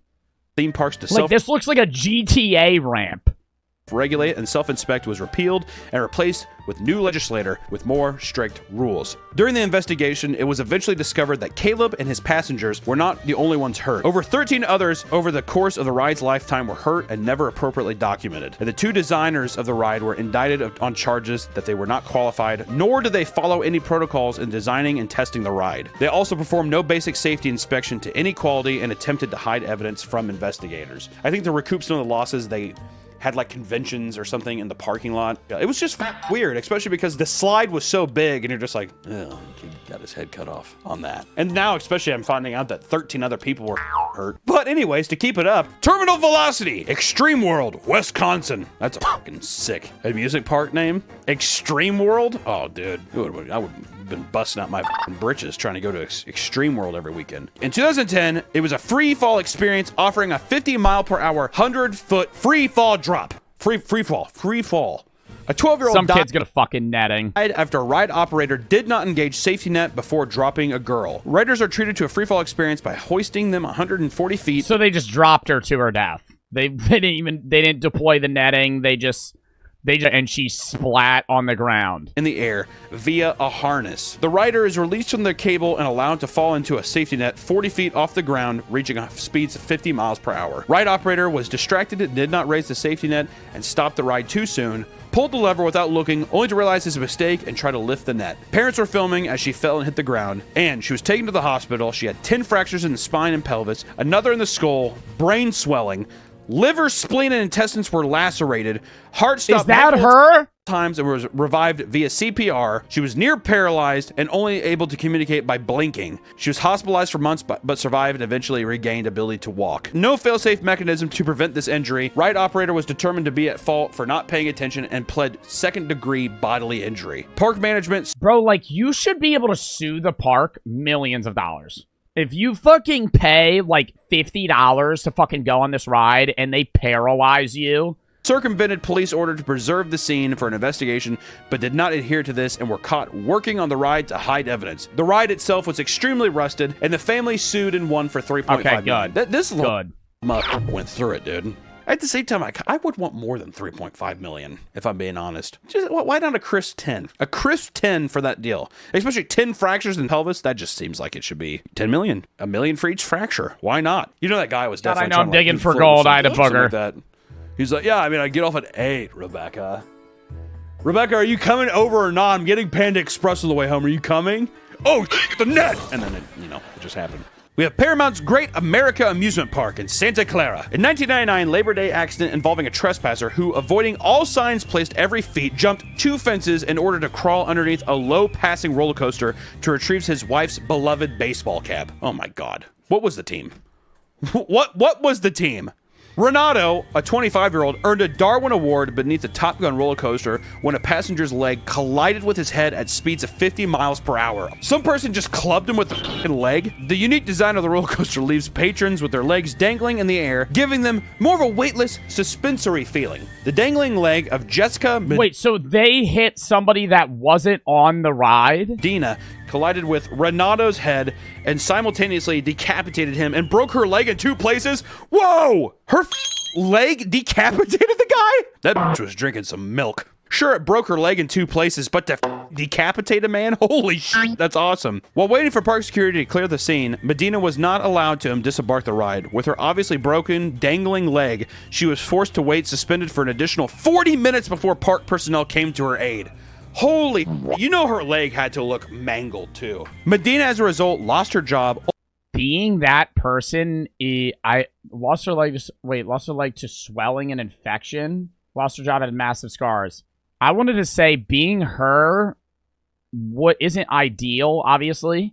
Theme parks to Like, this looks like a GTA ramp. Regulate and self-inspect was repealed and replaced with new legislator with more strict rules. During the investigation, it was eventually discovered that Caleb and his passengers were not the only ones hurt. Over 13 others over the course of the ride's lifetime were hurt and never appropriately documented. And the 2 designers of the ride were indicted on charges that they were not qualified, nor did they follow any protocols in designing and testing the ride. They also performed no basic safety inspection to any quality and attempted to hide evidence from investigators. I think to recoup some of the losses, they had like conventions or something in the parking lot. It was just weird, especially because the slide was so big and you're just like, oh, he got his head cut off on that. And now, especially, I'm finding out that 13 other people were hurt. But anyways, to keep it up, Terminal Velocity, Extreme World, Wisconsin. That's a fucking sick amusement park name. Extreme World? Oh, dude, I would have been busting out my britches trying to go to Extreme World every weekend. In 2010, it was a free fall experience offering a 50-mile-per-hour, 100-foot free fall drop. Free fall. A 12-year-old Some kid's gonna fucking netting. died after a ride operator did not engage safety net before dropping a girl. Riders are treated to a free fall experience by hoisting them 140 feet. So they just dropped her to her death. They didn't deploy the netting. And she splat on the ground. In the air via a harness. The rider is released from the cable and allowed to fall into a safety net 40 feet off the ground, reaching speeds of 50 miles per hour. Ride operator was distracted and did not raise the safety net and stopped the ride too soon, pulled the lever without looking, only to realize his mistake and try to lift the net. Parents were filming as she fell and hit the ground, and she was taken to the hospital. She had 10 fractures in the spine and pelvis, another in the skull, brain swelling, liver, spleen, and intestines were lacerated. Heart stopped. Is that her? Times and was revived via CPR. She was near paralyzed and only able to communicate by blinking. She was hospitalized for months but survived and eventually regained ability to walk. No fail-safe mechanism to prevent this injury. Ride operator was determined to be at fault for not paying attention and pled second-degree bodily injury. Park management... Bro, like, you should be able to sue the park millions of dollars. If you fucking pay like $50 to fucking go on this ride and they paralyze you, circumvented police order to preserve the scene for an investigation, but did not adhere to this and were caught working on the ride to hide evidence. The ride itself was extremely rusted, and the family sued and won for $3.5 million. This good. Went through it, dude. At the same time, I would want more than $3.5 million, if I'm being honest. Just, why not a crisp 10? A crisp 10 for that deal. Especially 10 fractures in pelvis, that just seems like it should be 10 million. $1 million for each fracture. Why not? You know that guy was definitely I know I'm digging for gold. I had a booger. Like that. He's like, yeah, I mean, I get off at 8, Rebecca. Rebecca, are you coming over or not? I'm getting Panda Express on the way home. Are you coming? Oh, the net! And then, it just happened. We have Paramount's Great America Amusement Park in Santa Clara. In 1999, Labor Day accident involving a trespasser who, avoiding all signs placed every feet, jumped 2 fences in order to crawl underneath a low-passing roller coaster to retrieve his wife's beloved baseball cap. Oh my God. What was the team? What was the team? Renato, a 25-year-old, earned a Darwin Award beneath the Top Gun roller coaster when a passenger's leg collided with his head at speeds of 50 miles per hour. Some person just clubbed him with the fucking leg. The unique design of the roller coaster leaves patrons with their legs dangling in the air, giving them more of a weightless, suspensory feeling. The dangling leg of Jessica Wait, so they hit somebody that wasn't on the ride? Medina collided with Renato's head and simultaneously decapitated him and broke her leg in 2 places. Whoa! Her leg decapitated the guy? That bitch was drinking some milk. Sure, it broke her leg in 2 places, but to decapitate a man? Holy shit, that's awesome. While waiting for park security to clear the scene, Medina was not allowed to disembark the ride. With her obviously broken, dangling leg, she was forced to wait suspended for an additional 40 minutes before park personnel came to her aid. Holy, you know her leg had to look mangled too. Medina, as a result, lost her job. Being that person, I lost her leg. Lost her leg to swelling and infection. Lost her job, had massive scars. I wanted to say, being her, what isn't ideal, obviously,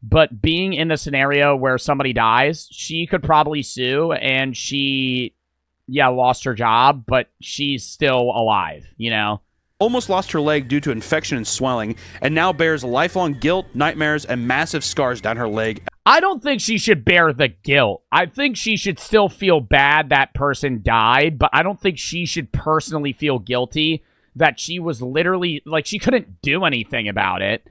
but being in the scenario where somebody dies, she could probably sue, and she, lost her job, but she's still alive, you know? Almost lost her leg due to infection and swelling, and now bears lifelong guilt, nightmares, and massive scars down her leg. I don't think she should bear the guilt. I think she should still feel bad that person died, but I don't think she should personally feel guilty that she was literally, like, she couldn't do anything about it.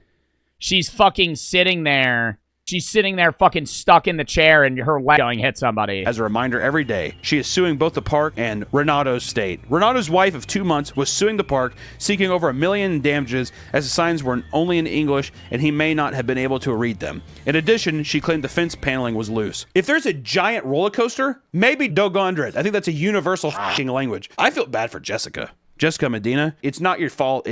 She's fucking sitting there. She's sitting there fucking stuck in the chair and her leg going hit somebody. As a reminder, every day, she is suing both the park and Renato's state. Renato's wife of 2 months was suing the park, seeking over $1 million in damages as the signs were only in English and he may not have been able to read them. In addition, she claimed the fence paneling was loose. If there's a giant roller coaster, maybe doggone it. I think that's a universal fucking language. I feel bad for Jessica Medina. It's not your fault,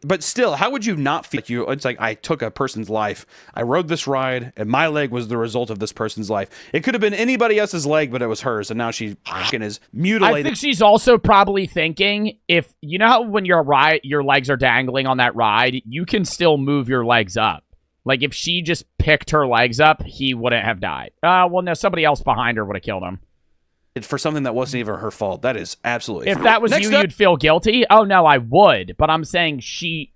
but still, how would you not feel like you? It's like, I took a person's life. I rode this ride, and my leg was the result of this person's life. It could have been anybody else's leg, but it was hers, and now she fucking is mutilated. I think she's also probably thinking, if you know how when your legs are dangling on that ride, you can still move your legs up. Like, if she just picked her legs up, he wouldn't have died. Well, no, somebody else behind her would have killed him. For something that wasn't even her fault. That is absolutely. If that was you'd feel guilty? Oh, no, I would. But I'm saying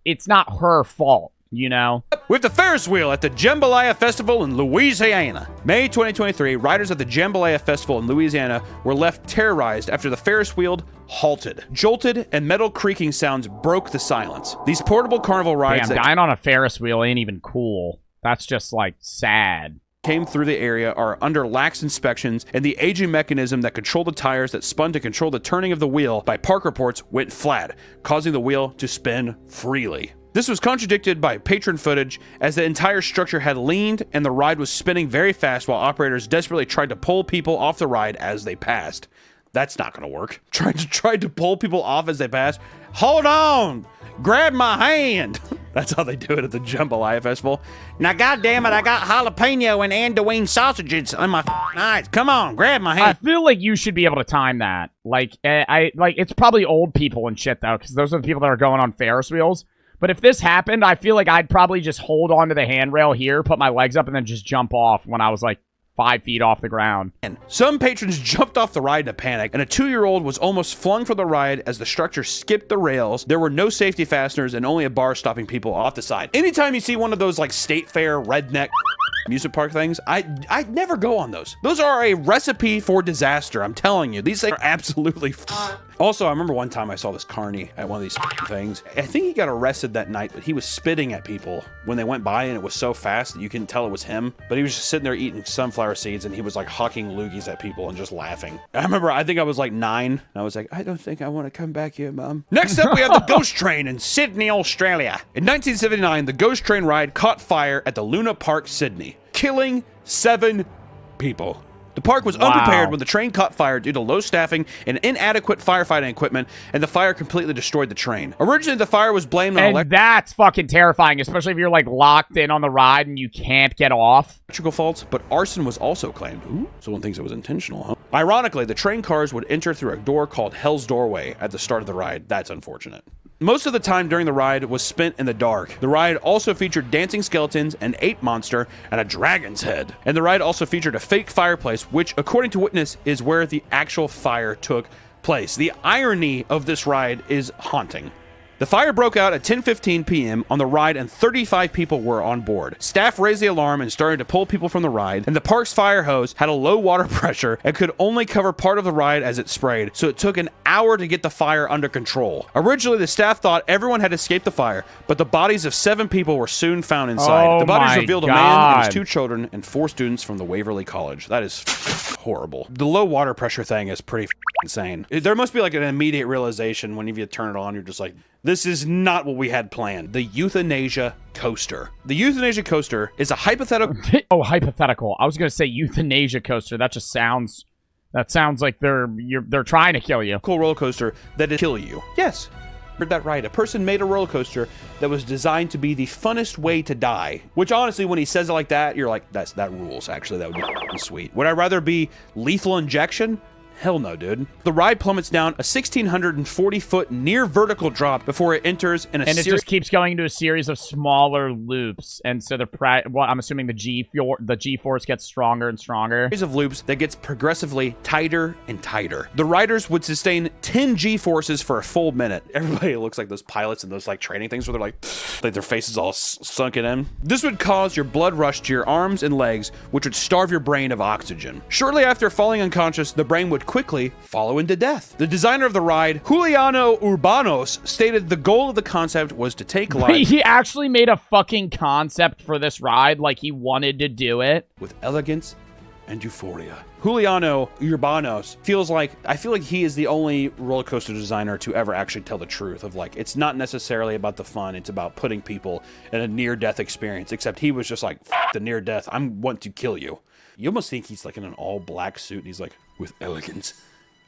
it's not her fault, you know? With the Ferris wheel at the Jambalaya Festival in Louisiana. May 2023, riders at the Jambalaya Festival in Louisiana were left terrorized after the Ferris wheel halted. Jolted and metal creaking sounds broke the silence. These portable carnival rides dying on a Ferris wheel ain't even cool. That's just, like, sad. Came through the area are under lax inspections, and the aging mechanism that controlled the tires that spun to control the turning of the wheel by park reports went flat, causing the wheel to spin freely. This was contradicted by patron footage, as the entire structure had leaned and the ride was spinning very fast while operators desperately tried to pull people off the ride as they passed. That's not going to work. Tried to pull people off as they passed. Hold on! Grab my hand! That's how they do it at the Jambalaya Festival. Now, goddammit, I got jalapeno and andouille sausages in my eyes. Come on, grab my hand. I feel like you should be able to time that. Like, it's probably old people and shit, though, because those are the people that are going on Ferris wheels. But if this happened, I feel like I'd probably just hold onto the handrail here, put my legs up, and then just jump off when I was, like, 5 feet off the ground. Some patrons jumped off the ride in a panic, and a 2-year-old was almost flung from the ride as the structure skipped the rails. There were no safety fasteners and only a bar stopping people off the side. Anytime you see one of those, like, state fair redneck amusement park things, I'd never go on those. Those are a recipe for disaster. I'm telling you, these things are absolutely. Also, I remember one time I saw this carny at one of these things. I think he got arrested that night, but he was spitting at people when they went by, and it was so fast that you couldn't tell it was him. But he was just sitting there eating sunflower seeds, and he was like hawking loogies at people and just laughing. I remember, I think I was like 9, and I was like, I don't think I want to come back here, Mom. Next up, we have the Ghost Train in Sydney, Australia. In 1979, the Ghost Train ride caught fire at the Luna Park, Sydney, killing 7 people. The park was unprepared when the train caught fire due to low staffing and inadequate firefighting equipment, and the fire completely destroyed the train. Originally, the fire was blamed on that's fucking terrifying, especially if you're like locked in on the ride and you can't get off. Electrical faults, but arson was also claimed. Ooh, someone thinks it was intentional, huh? Ironically, the train cars would enter through a door called Hell's Doorway at the start of the ride. That's unfortunate. Most of the time during the ride was spent in the dark. The ride also featured dancing skeletons, an ape monster, and a dragon's head. And the ride also featured a fake fireplace, which, according to witness, is where the actual fire took place. The irony of this ride is haunting. The fire broke out at 10:15 p.m. on the ride, and 35 people were on board. Staff raised the alarm and started to pull people from the ride, and the park's fire hose had a low water pressure and could only cover part of the ride as it sprayed, so it took an hour to get the fire under control. Originally, the staff thought everyone had escaped the fire, but the bodies of 7 people were soon found inside. The bodies revealed a man and his 2 children and 4 students from the Waverly College. That is horrible. The low water pressure thing is pretty insane. There must be like an immediate realization when you turn it on, you're just like, this is not what we had planned. The Euthanasia Coaster. The Euthanasia Coaster is a hypothetical... Oh, hypothetical. I was going to say Euthanasia Coaster. That just sounds... That sounds like they're trying to kill you. Cool roller coaster that is kill you. Yes. Heard that right. A person made a roller coaster that was designed to be the funnest way to die. Which honestly, when he says it like that, you're like, that rules. Actually, that would be sweet. Would I rather be lethal injection? Hell no, dude. The ride plummets down a 1,640-foot near vertical drop before it enters in a and it just keeps going into a series of smaller loops, and so I'm assuming the G-force gets stronger and stronger. Series of loops that gets progressively tighter and tighter. The riders would sustain 10 G-forces for a full minute. Everybody looks like those pilots in those like training things where they're like their faces all sunken in. This would cause your blood rush to your arms and legs, which would starve your brain of oxygen. Shortly after falling unconscious, the brain would quickly follow into death. The designer of the ride, Juliano Urbanos, stated the goal of the concept was to take life. He actually made a fucking concept for this ride, like he wanted to do it. With elegance and euphoria. Juliano Urbanos I feel like he is the only roller coaster designer to ever actually tell the truth of like, it's not necessarily about the fun, it's about putting people in a near-death experience, except he was just like, F the near-death, I want to kill you. You almost think he's like in an all-black suit, and he's like, with elegance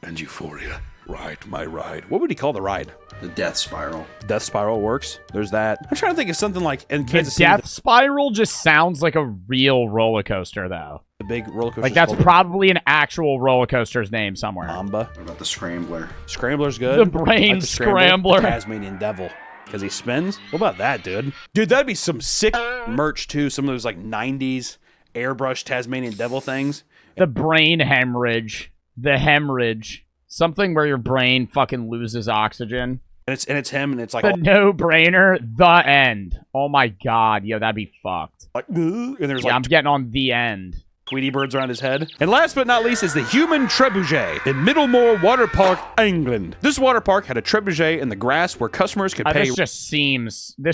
and euphoria, ride my ride. What would he call the ride? The Death Spiral. Death Spiral works. There's that. I'm trying to think of something like in Kansas City. The Death Spiral just sounds like a real roller coaster, though. The big roller coaster. Like that's probably an actual roller coaster's name somewhere. Mamba. What about the Scrambler? Scrambler's good. The Brain like the Scrambler. Tasmanian Devil. Because he spins? What about that, dude? Dude, that'd be some sick merch, too. Some of those, like, 90s airbrush Tasmanian Devil things. The brain hemorrhage. The hemorrhage. Something where your brain fucking loses oxygen. And it's him, and it's like... The no-brainer. The end. Oh, my God. Yo, that'd be fucked. Like, and there's I'm getting on the end. Tweety birds around his head. And last but not least is the Human Trebuchet in Middlemore Water Park, England. This water park had a trebuchet in the grass where customers could pay... This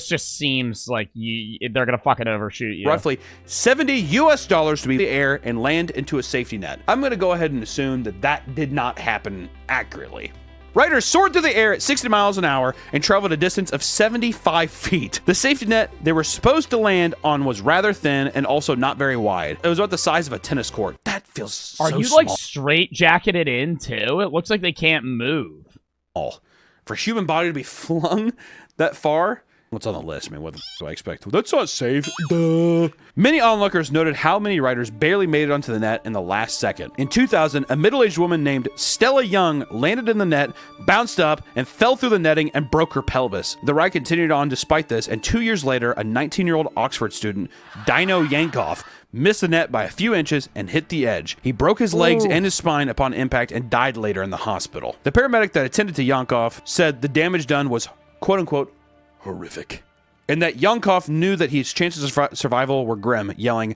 just seems like they're gonna fucking overshoot you. Roughly $70 to be in the air and land into a safety net. I'm gonna go ahead and assume that did not happen accurately. Riders soared through the air at 60 miles an hour and traveled a distance of 75 feet. The safety net they were supposed to land on was rather thin and also not very wide. It was about the size of a tennis court. That feels so small. Are you like straight jacketed in too? It looks like they can't move. For a human body to be flung that far? What's on the list, man? What the do I expect? That's not safe. Duh. Many onlookers noted how many riders barely made it onto the net in the last second. In 2000, a middle-aged woman named Stella Young landed in the net, bounced up, and fell through the netting and broke her pelvis. The ride continued on despite this, and 2 years later, a 19-year-old Oxford student, Dino Yankoff, missed the net by a few inches and hit the edge. He broke his legs and his spine upon impact and died later in the hospital. The paramedic that attended to Yankoff said the damage done was, quote-unquote, horrific. And that Yankoff knew that his chances of survival were grim, yelling,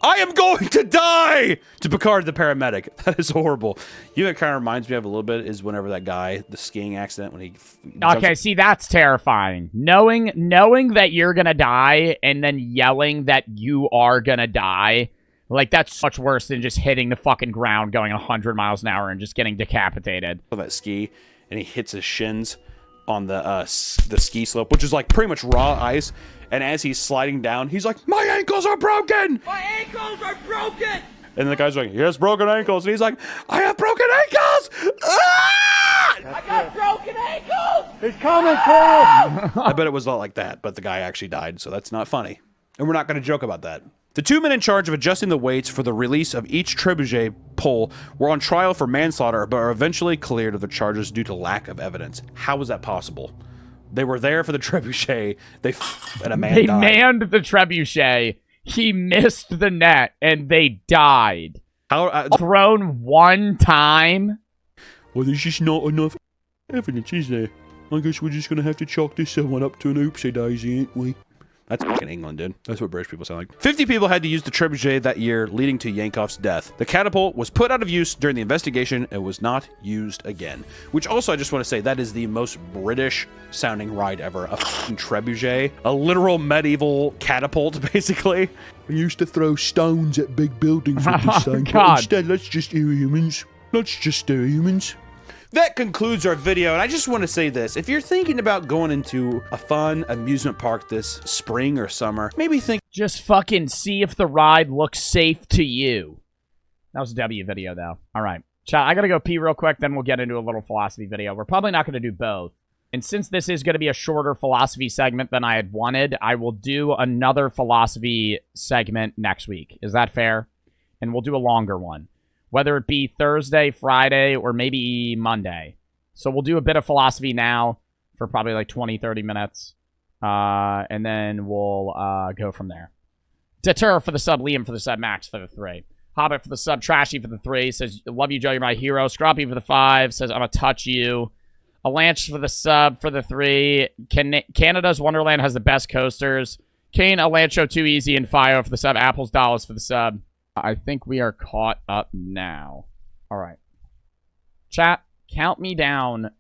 I am going to die! To Picard, the paramedic. That is horrible. You know, it kind of reminds me of a little bit is whenever that guy, the skiing accident, when he... Okay, see, that's terrifying. Knowing that you're gonna die and then yelling that you are gonna die, like, that's much worse than just hitting the fucking ground going 100 miles an hour and just getting decapitated. On that ski, and he hits his shins on the ski slope, which is like pretty much raw ice. And as he's sliding down, he's like, "My ankles are broken! My ankles are broken! And the guy's like, "He has broken ankles." And he's like, "I have broken ankles!" Ah! I got broken ankles! He's coming for you! I bet it was not like that, but the guy actually died, so that's not funny. And we're not going to joke about that. The two men in charge of adjusting the weights for the release of each trebuchet pole were on trial for manslaughter, but are eventually cleared of the charges due to lack of evidence. How was that possible? They were there for the trebuchet. And a man They died. manned the trebuchet. He missed the net, and they died. How? Thrown one time. Well, there's just not enough evidence, is there? I guess we're just gonna have to chalk this one up to an oopsie daisy, ain't we? That's fucking England, dude. That's what British people sound like. 50 people had to use the trebuchet that year, leading to Yankov's death. The catapult was put out of use during the investigation and was not used again. Which also, I just want to say, that is the most British-sounding ride ever. A fucking trebuchet. A literal medieval catapult, basically. We used to throw stones at big buildings with this thing. God. Instead, let's just do humans. Let's just do humans. That concludes our video, and I just want to say this. If you're thinking about going into a fun amusement park this spring or summer, maybe think... Just fucking see if the ride looks safe to you. That was a W video, though. All right. Chat, I gotta go pee real quick, then we'll get into a little philosophy video. We're probably not gonna do both. And since this is gonna be a shorter philosophy segment than I had wanted, I will do another philosophy segment next week. Is that fair? And we'll do a longer one. Whether it be Thursday, Friday, or maybe Monday. So we'll do a bit of philosophy now for probably like 20, 30 minutes. And then we'll go from there. Deter for the sub, Liam for the sub, Max for the 3. Hobbit for the sub, Trashy for the 3. Says, love you, Joe, you're my hero. Scroppy for the 5. Says, I'm gonna touch you. Alanch for the sub for the 3. Canada's Wonderland has the best coasters. Kane, Alancho, Too Easy, and Fio for the sub. Apples, Dollars for the sub. I think we are caught up now. All right. Chat, count me down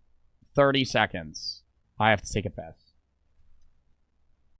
30 seconds. I have to take a piss.